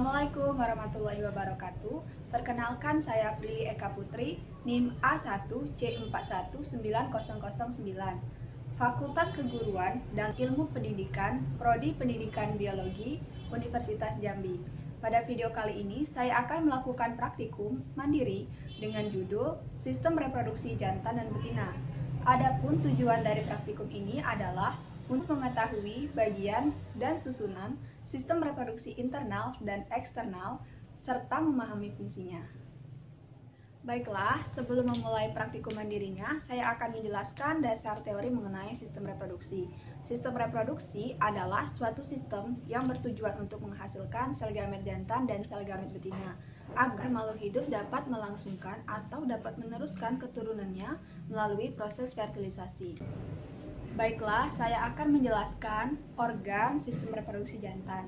Assalamualaikum warahmatullahi wabarakatuh. Perkenalkan, saya Prilly Eka Putri, NIM A1C4190009, Fakultas Keguruan dan Ilmu Pendidikan, Prodi Pendidikan Biologi, Universitas Jambi. Pada video kali ini, saya akan melakukan praktikum mandiri dengan judul Sistem Reproduksi Jantan dan Betina. Adapun tujuan dari praktikum ini adalah untuk mengetahui bagian dan susunan sistem reproduksi internal dan eksternal, serta memahami fungsinya. Baiklah, sebelum memulai praktikum mandirinya, saya akan menjelaskan dasar teori mengenai sistem reproduksi. Sistem reproduksi adalah suatu sistem yang bertujuan untuk menghasilkan sel gamet jantan dan sel gamet betina, agar makhluk hidup dapat melangsungkan atau dapat meneruskan keturunannya melalui proses fertilisasi. Baiklah, saya akan menjelaskan organ sistem reproduksi jantan.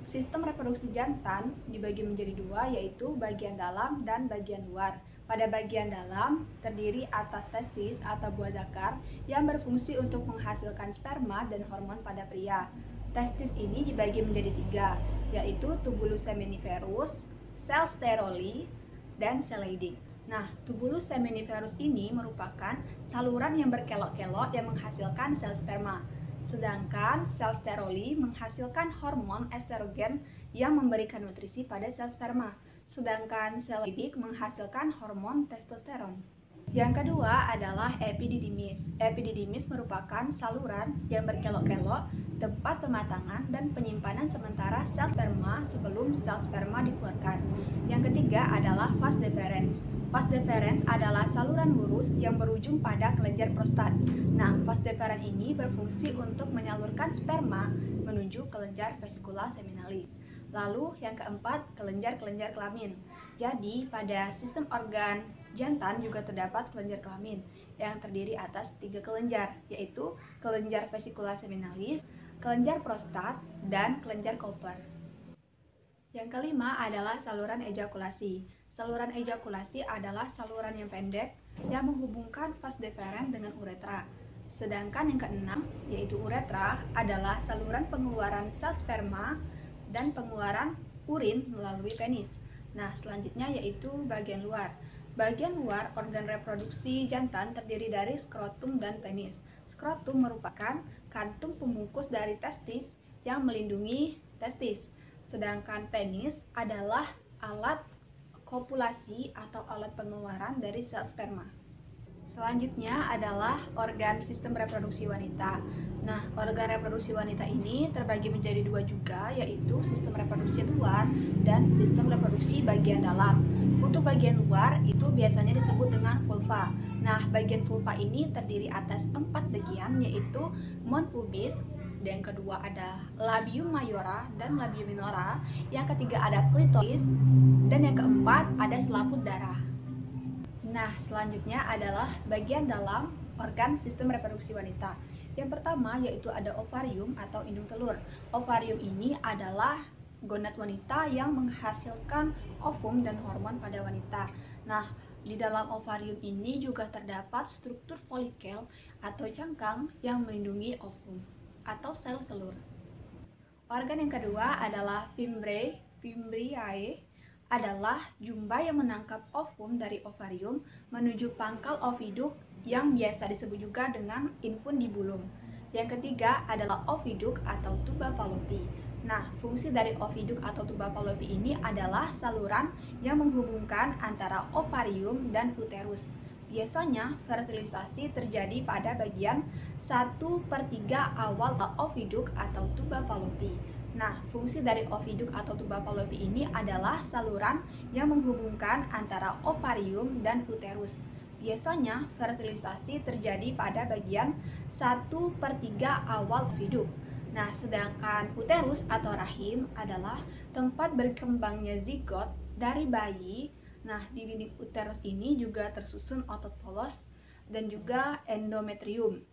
Sistem reproduksi jantan dibagi menjadi dua, yaitu bagian dalam dan bagian luar. Pada bagian dalam terdiri atas testis atau buah zakar yang berfungsi untuk menghasilkan sperma dan hormon pada pria. Testis ini dibagi menjadi tiga, yaitu tubulus seminiferus, sel steroli, dan sel Leydig. Nah, tubulus seminiferus ini merupakan saluran yang berkelok-kelok yang menghasilkan sel sperma. Sedangkan sel steroli menghasilkan hormon estrogen yang memberikan nutrisi pada sel sperma. Sedangkan sel Leydig menghasilkan hormon testosteron. Yang kedua adalah epididymis. Epididymis merupakan saluran yang berkelok-kelok, tempat pematangan dan penyimpanan sementara sel sperma sebelum sel sperma dikeluarkan. Yang ketiga adalah vas deferens. Vas deferens adalah saluran lurus yang berujung pada kelenjar prostat. Nah, vas deferens ini berfungsi untuk menyalurkan sperma menuju kelenjar vesikula seminalis. Lalu yang keempat, kelenjar-kelenjar kelamin. Jadi, pada sistem organ jantan juga terdapat kelenjar kelamin yang terdiri atas 3 kelenjar, yaitu kelenjar vesikula seminalis, kelenjar prostat, dan kelenjar Cooper. Yang kelima adalah saluran ejakulasi. Saluran ejakulasi adalah saluran yang pendek yang menghubungkan vas deferens dengan uretra. Sedangkan yang keenam, yaitu uretra, adalah saluran pengeluaran sel sperma dan pengeluaran urin melalui penis. Nah, selanjutnya yaitu bagian luar. Bagian luar organ reproduksi jantan terdiri dari skrotum dan penis. Skrotum merupakan kantung pembungkus dari testis yang melindungi testis. Sedangkan penis adalah alat kopulasi atau alat pengeluaran dari sel sperma. Selanjutnya adalah organ sistem reproduksi wanita. Nah, organ reproduksi wanita ini terbagi menjadi dua juga, yaitu sistem reproduksi luar dan sistem reproduksi bagian dalam. Untuk bagian luar itu biasanya disebut dengan vulva. Nah, bagian vulva ini terdiri atas 4 bagian, yaitu mons pubis, yang kedua ada labium mayora dan labium minora, yang ketiga ada klitoris, dan yang keempat ada selaput darah. Nah, selanjutnya adalah bagian dalam organ sistem reproduksi wanita. Yang pertama yaitu ada ovarium atau indung telur. Ovarium ini adalah gonad wanita yang menghasilkan ovum dan hormon pada wanita. Nah, di dalam ovarium ini juga terdapat struktur folikel atau cangkang yang melindungi ovum atau sel telur. Organ yang kedua adalah fimbriae adalah jumba yang menangkap ovum dari ovarium menuju pangkal oviduk yang biasa disebut juga dengan infundibulum. Yang ketiga adalah oviduk atau tuba fallopi. Nah, fungsi dari oviduk atau tuba fallopi ini adalah saluran yang menghubungkan antara ovarium dan uterus. Biasanya fertilisasi terjadi pada bagian 1/3 awal oviduk atau tuba fallopi. Nah, fungsi dari oviduk atau tuba fallopi ini adalah saluran yang menghubungkan antara ovarium dan uterus. Biasanya fertilisasi terjadi pada bagian 1/3 awal oviduk. Nah, sedangkan uterus atau rahim adalah tempat berkembangnya zigot dari bayi. Nah, di dinding uterus ini juga tersusun otot polos dan juga endometrium.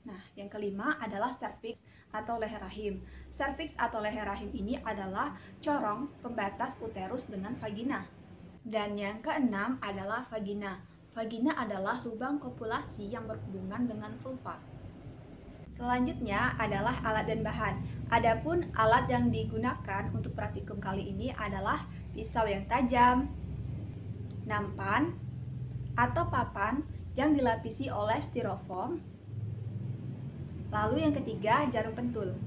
Nah, yang kelima adalah serviks atau leher rahim. Serviks atau leher rahim ini adalah corong pembatas uterus dengan vagina. Dan yang keenam adalah vagina. Vagina adalah lubang kopulasi yang berhubungan dengan vulva. Selanjutnya adalah alat dan bahan. Adapun alat yang digunakan untuk praktikum kali ini adalah pisau yang tajam, nampan atau papan yang dilapisi oleh styrofoam. Lalu yang ketiga, jarum pentul.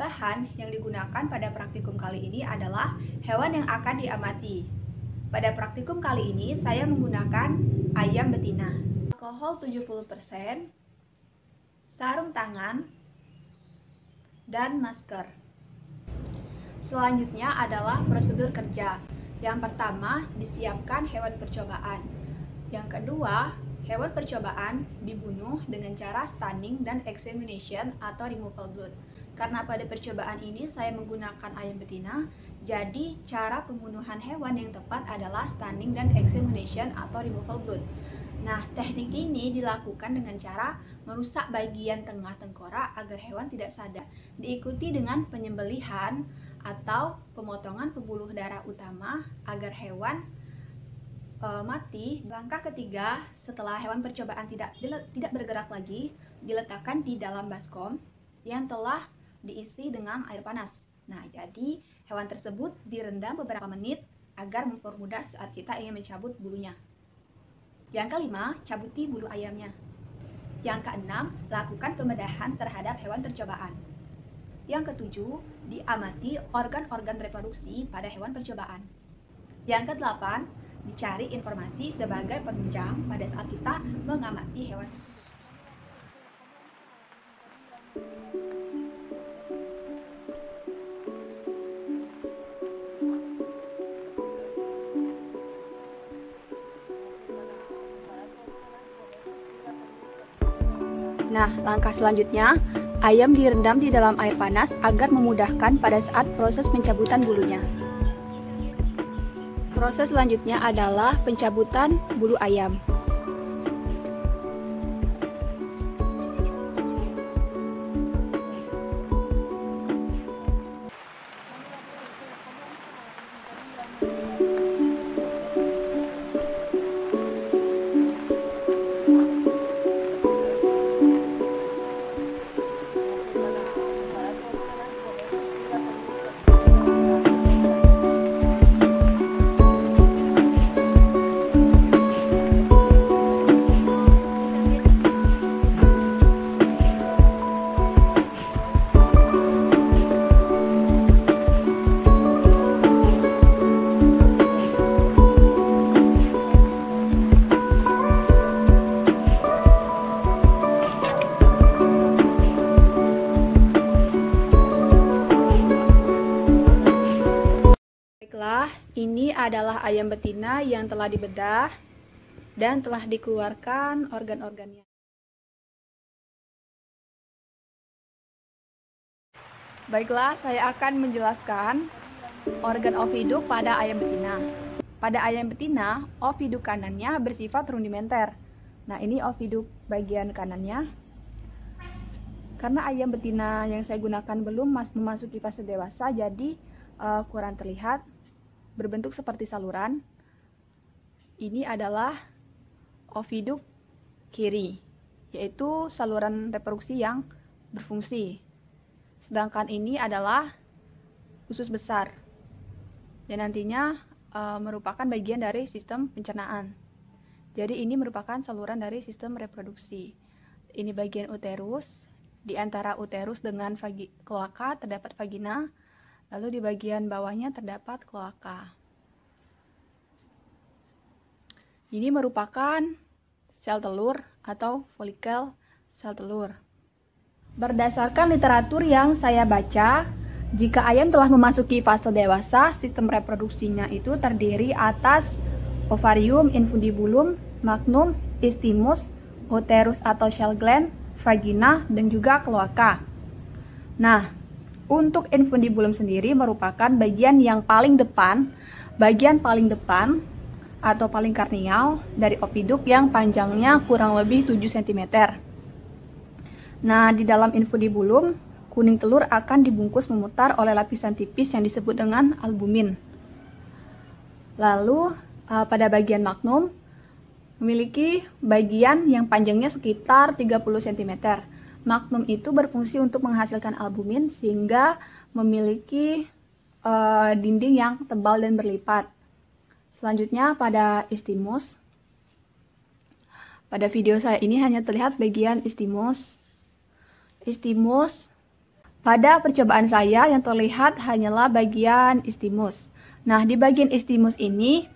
Bahan yang digunakan pada praktikum kali ini adalah hewan yang akan diamati. Pada praktikum kali ini saya menggunakan ayam betina. Alkohol 70%, sarung tangan, dan masker. Selanjutnya adalah prosedur kerja. Yang pertama, disiapkan hewan percobaan. Yang kedua, hewan percobaan dibunuh dengan cara stunning dan examination atau removal blood. Karena pada percobaan ini saya menggunakan ayam betina, jadi cara pembunuhan hewan yang tepat adalah stunning dan examination atau removal blood. Nah, teknik ini dilakukan dengan cara merusak bagian tengah tengkorak agar hewan tidak sadar. Diikuti dengan penyembelihan atau pemotongan pembuluh darah utama agar hewan mati. Langkah ketiga, setelah hewan percobaan tidak bergerak lagi, diletakkan di dalam baskom yang telah diisi dengan air panas. Nah, jadi hewan tersebut direndam beberapa menit agar mempermudah saat kita ingin mencabut bulunya. Yang kelima, cabuti bulu ayamnya. Yang keenam, lakukan pembedahan terhadap hewan percobaan. Yang ketujuh, diamati organ-organ reproduksi pada hewan percobaan. Yang kedelapan, dicari informasi sebagai penunjang pada saat kita mengamati hewan tersebut. Nah, langkah selanjutnya, ayam direndam di dalam air panas agar memudahkan pada saat proses pencabutan bulunya. Proses selanjutnya adalah pencabutan bulu ayam. Ini adalah ayam betina yang telah dibedah dan telah dikeluarkan organ-organnya. Baiklah, saya akan menjelaskan organ oviduk pada ayam betina. Pada ayam betina, oviduk kanannya bersifat rudimenter. Nah, ini oviduk bagian kanannya. Karena ayam betina yang saya gunakan belum memasuki fase dewasa, jadi kurang terlihat. Berbentuk seperti saluran. Ini adalah oviduk kiri, yaitu saluran reproduksi yang berfungsi. Sedangkan ini adalah usus besar, dan nantinya merupakan bagian dari sistem pencernaan. Jadi ini merupakan saluran dari sistem reproduksi. Ini bagian uterus. Di antara uterus dengan kloaka terdapat vagina. Lalu di bagian bawahnya terdapat kloaka. Ini merupakan sel telur atau folikel sel telur. Berdasarkan literatur yang saya baca, jika ayam telah memasuki fase dewasa, sistem reproduksinya itu terdiri atas ovarium, infundibulum, magnum, istimus, uterus atau shell gland, vagina, dan juga kloaka. Nah, untuk infundibulum sendiri merupakan bagian yang paling depan atau paling karnial dari oviduk yang panjangnya kurang lebih 7 cm. Nah, di dalam infundibulum, kuning telur akan dibungkus memutar oleh lapisan tipis yang disebut dengan albumin. Lalu, pada bagian magnum, memiliki bagian yang panjangnya sekitar 30 cm. Magnum itu berfungsi untuk menghasilkan albumin sehingga memiliki dinding yang tebal dan berlipat. Selanjutnya pada istimus. Pada video saya ini hanya terlihat bagian istimus. Pada percobaan saya yang terlihat hanyalah bagian istimus. Nah, di bagian istimus ini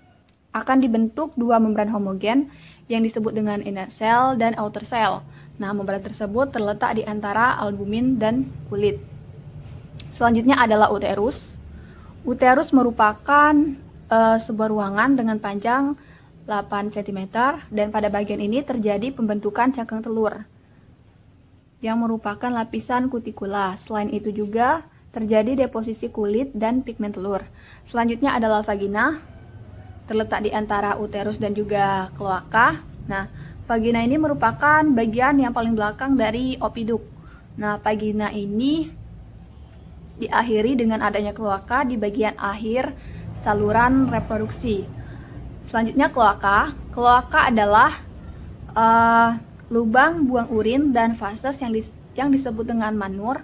akan dibentuk dua membran homogen yang disebut dengan inner cell dan outer cell. Nah, membran tersebut terletak di antara albumin dan kulit. Selanjutnya adalah uterus. Uterus merupakan sebuah ruangan dengan panjang 8 cm dan pada bagian ini terjadi pembentukan cangkang telur yang merupakan lapisan kutikula. Selain itu juga terjadi deposisi kulit dan pigmen telur. Selanjutnya adalah vagina, terletak di antara uterus dan juga kloaka. Nah, vagina ini merupakan bagian yang paling belakang dari opiduk. Nah, vagina ini diakhiri dengan adanya kloaka di bagian akhir saluran reproduksi. Selanjutnya kloaka. Kloaka adalah lubang buang urin dan fases yang disebut dengan manur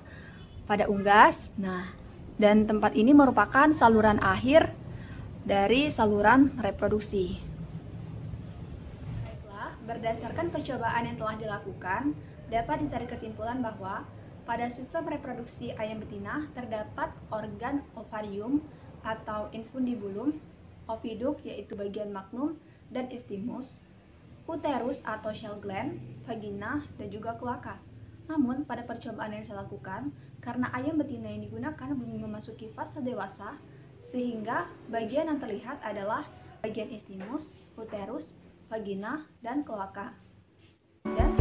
pada unggas. Nah, dan tempat ini merupakan saluran akhir dari saluran reproduksi. Baiklah, berdasarkan percobaan yang telah dilakukan, dapat ditarik kesimpulan bahwa pada sistem reproduksi ayam betina terdapat organ ovarium atau infundibulum, oviduk yaitu bagian magnum dan istimus, uterus atau shell gland, vagina, dan juga kloaka. Namun pada percobaan yang saya lakukan, karena ayam betina yang digunakan belum memasuki fase dewasa, sehingga bagian yang terlihat adalah bagian istimus, uterus, vagina, dan kloaka. Dan